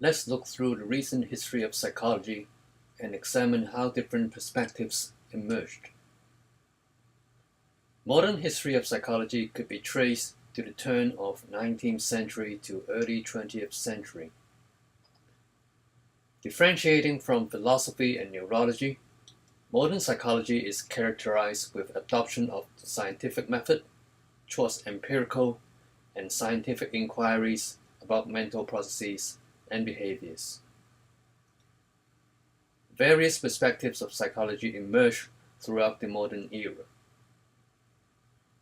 Let's look through the recent history of psychology and examine how different perspectives emerged. Modern history of psychology could be traced to the turn of 19th century to early 20th century. Differentiating from philosophy and neurology, modern psychology is characterized with adoption of the scientific method towards empirical and scientific inquiries about mental processes and behaviors. Various perspectives of psychology emerge throughout the modern era.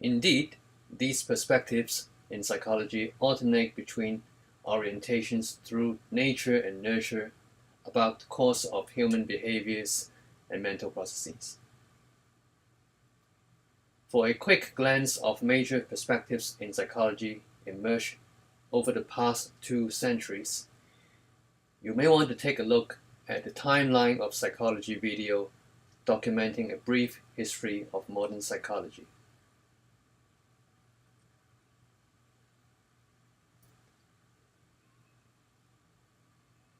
Indeed, these perspectives in psychology alternate between orientations through nature and nurture about the cause of human behaviors and mental processes. For a quick glance of major perspectives in psychology emerged over the past 2 centuries, you may want to take a look at the timeline of psychology video documenting a brief history of modern psychology.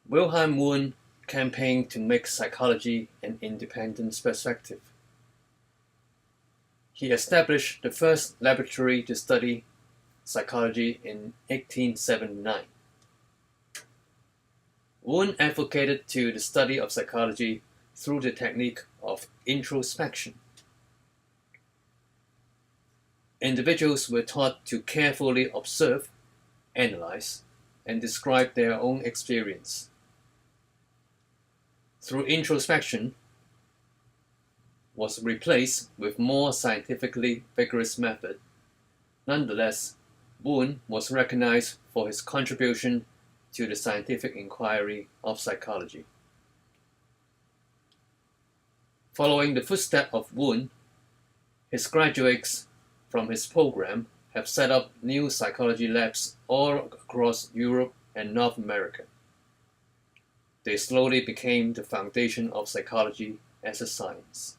Wilhelm Wundt campaigned to make psychology an independent perspective. He established the first laboratory to study psychology in 1879. Wundt advocated to the study of psychology through the technique of introspection. Individuals were taught to carefully observe, analyze, and describe their own experience. Through introspection was replaced with more scientifically vigorous method. Nonetheless, Wundt was recognized for his contribution to the scientific inquiry of psychology. Following the footsteps of Wundt, his graduates from his program have set up new psychology labs all across Europe and North America. They slowly became the foundation of psychology as a science.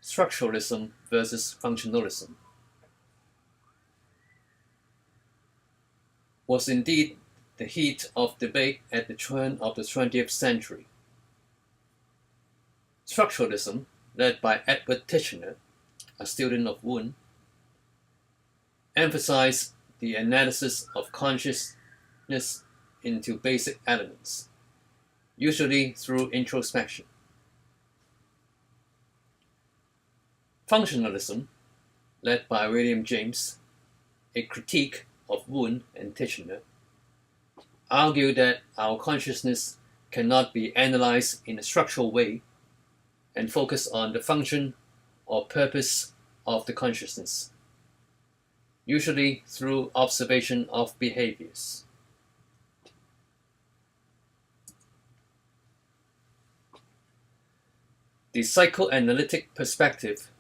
Structuralism versus functionalism was indeed the heat of debate at the turn of the 20th century. Structuralism, led by Edward Titchener, a student of Wundt, emphasized the analysis of consciousness into basic elements, usually through introspection. Functionalism, led by William James, a critique of Wundt and Titchener, argued that our consciousness cannot be analyzed in a structural way and focus on the function or purpose of the consciousness, usually through observation of behaviors. The psychoanalytic perspective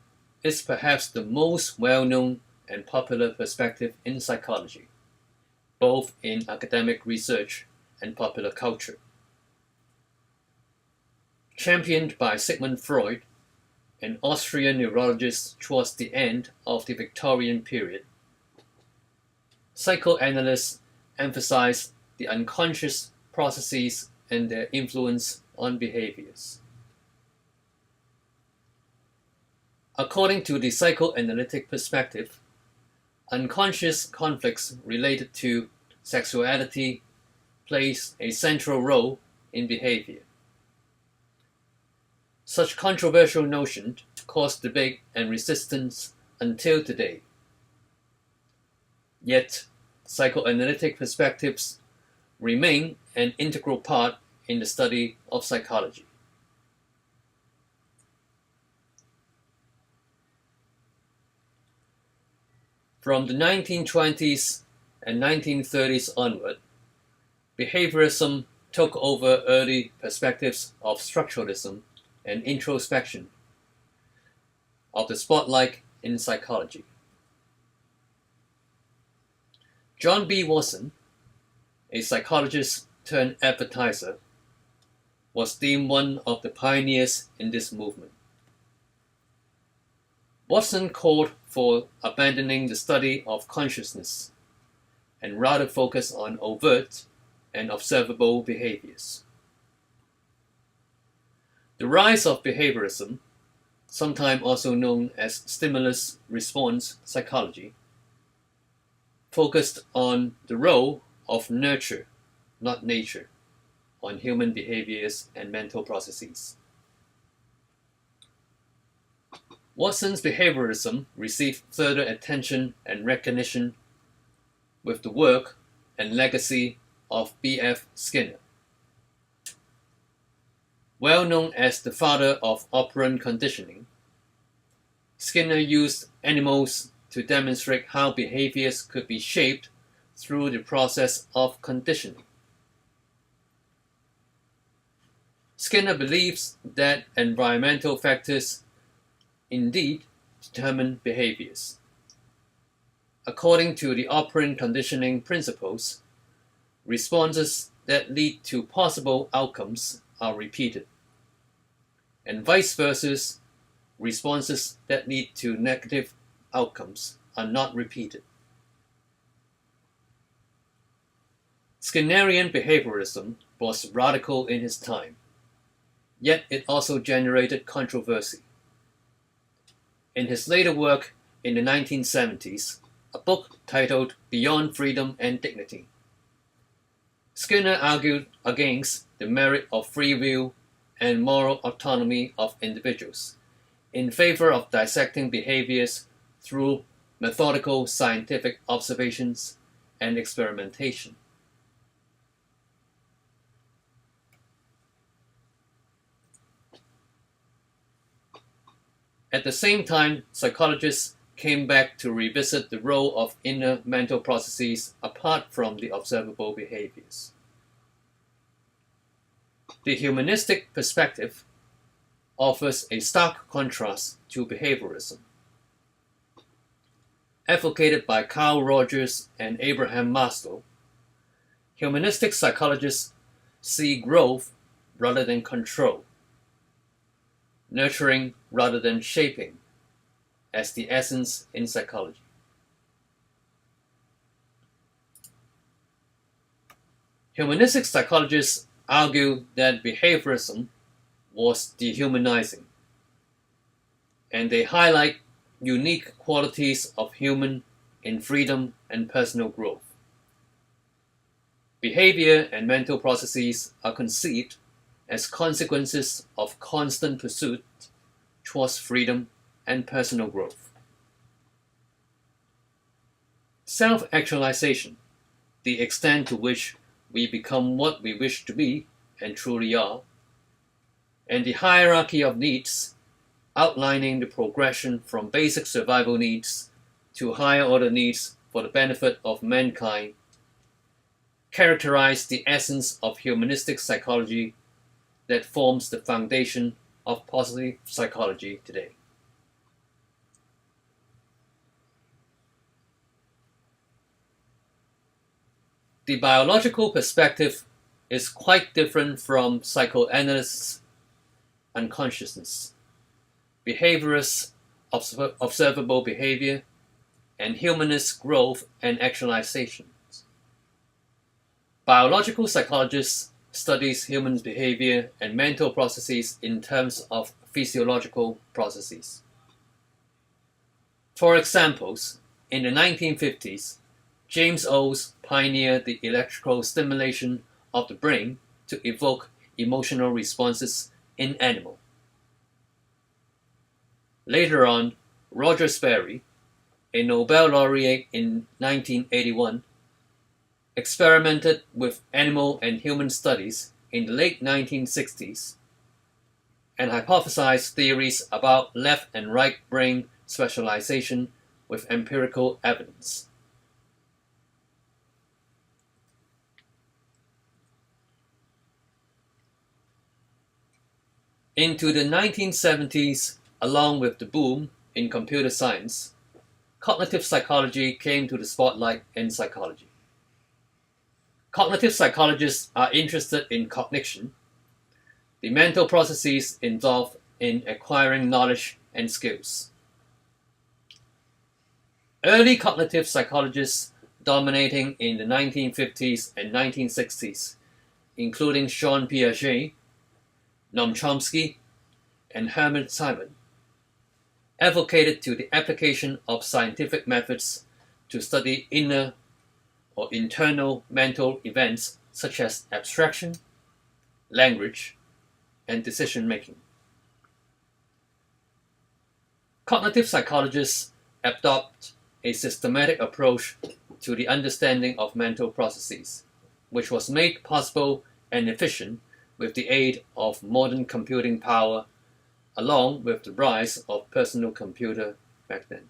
is perhaps the most well-known and popular perspective in psychology, both in academic research and popular culture. Championed by Sigmund Freud, an Austrian neurologist towards the end of the Victorian period, psychoanalysts emphasize the unconscious processes and their influence on behaviors. According to the psychoanalytic perspective, unconscious conflicts related to sexuality plays a central role in behavior. Such controversial notions cause debate and resistance until today. Yet, psychoanalytic perspectives remain an integral part in the study of psychology. From the 1920s and 1930s onward, behaviorism took over early perspectives of structuralism and introspection of the spotlight in psychology. John B. Watson, a psychologist turned advertiser, was deemed one of the pioneers in this movement. Watson called for abandoning the study of consciousness and rather focus on overt and observable behaviors. The rise of behaviorism, sometimes also known as stimulus-response psychology, focused on the role of nurture, not nature, on human behaviors and mental processes. Watson's behaviorism received further attention and recognition with the work and legacy of B.F. Skinner. Well known as the father of operant conditioning, Skinner used animals to demonstrate how behaviors could be shaped through the process of conditioning. Skinner believes that environmental factors indeed determine behaviors. According to the operant conditioning principles, responses that lead to possible outcomes are repeated, and vice versa, responses that lead to negative outcomes are not repeated. Skinnerian behaviorism was radical in his time, yet it also generated controversy. In his later work in the 1970s, a book titled Beyond Freedom and Dignity, Skinner argued against the merit of free will and moral autonomy of individuals, in favor of dissecting behaviors through methodical scientific observations and experimentation. At the same time, psychologists came back to revisit the role of inner mental processes apart from the observable behaviors. The humanistic perspective offers a stark contrast to behaviorism. Advocated by Carl Rogers and Abraham Maslow, humanistic psychologists see growth rather than control, nurturing rather than shaping, as the essence in psychology. Humanistic psychologists argue that behaviorism was dehumanizing, and they highlight unique qualities of human in freedom and personal growth. Behavior and mental processes are conceived as consequences of constant pursuit towards freedom and personal growth. Self-actualization, the extent to which we become what we wish to be and truly are, and the hierarchy of needs, outlining the progression from basic survival needs to higher order needs for the benefit of mankind, characterize the essence of humanistic psychology that forms the foundation of positive psychology today. The biological perspective is quite different from psychoanalysts' unconsciousness, behaviorists' observable behavior, and humanist growth and actualization. Biological psychologists studies human behavior and mental processes in terms of physiological processes. For examples, in the 1950s, James Oates pioneered the electrical stimulation of the brain to evoke emotional responses in animals. Later on, Roger Sperry, a Nobel laureate in 1981, experimented with animal and human studies in the late 1960s and hypothesized theories about left and right brain specialization with empirical evidence. Into the 1970s, along with the boom in computer science, cognitive psychology came to the spotlight in psychology. Cognitive psychologists are interested in cognition, the mental processes involved in acquiring knowledge and skills. Early cognitive psychologists dominating in the 1950s and 1960s, including Jean Piaget, Noam Chomsky, and Hermann Simon, advocated to the application of scientific methods to study inner or internal mental events such as abstraction, language, and decision-making. Cognitive psychologists adopt a systematic approach to the understanding of mental processes, which was made possible and efficient with the aid of modern computing power, along with the rise of personal computer back then.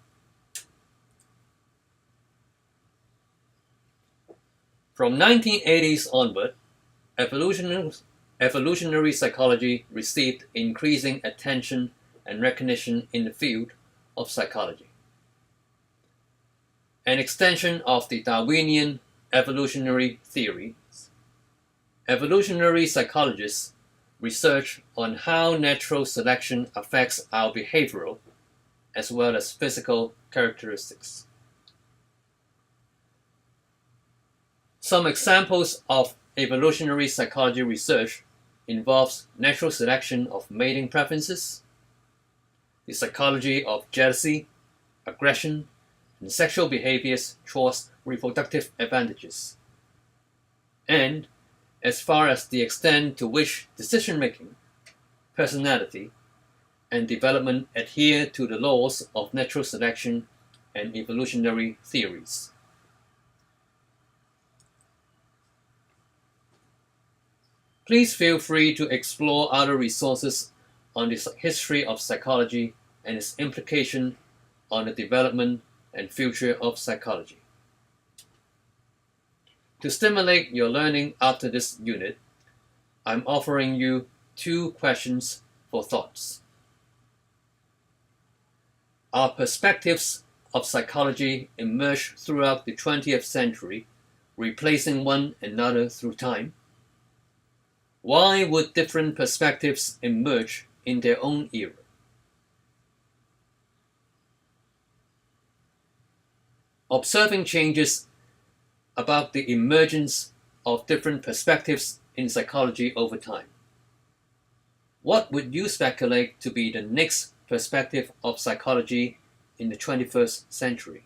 From 1980s onward, evolutionary psychology received increasing attention and recognition in the field of psychology. An extension of the Darwinian evolutionary theory, evolutionary psychologists research on how natural selection affects our behavioral as well as physical characteristics. Some examples of evolutionary psychology research involves natural selection of mating preferences, the psychology of jealousy, aggression, and sexual behaviors towards reproductive advantages, and as far as the extent to which decision-making, personality, and development adhere to the laws of natural selection and evolutionary theories. Please feel free to explore other resources on the history of psychology and its implication on the development and future of psychology. To stimulate your learning after this unit, I'm offering you 2 questions for thoughts. Our perspectives of psychology emerged throughout the 20th century, replacing one another through time. Why would different perspectives emerge in their own era? Observing changes about the emergence of different perspectives in psychology over time. What would you speculate to be the next perspective of psychology in the 21st century?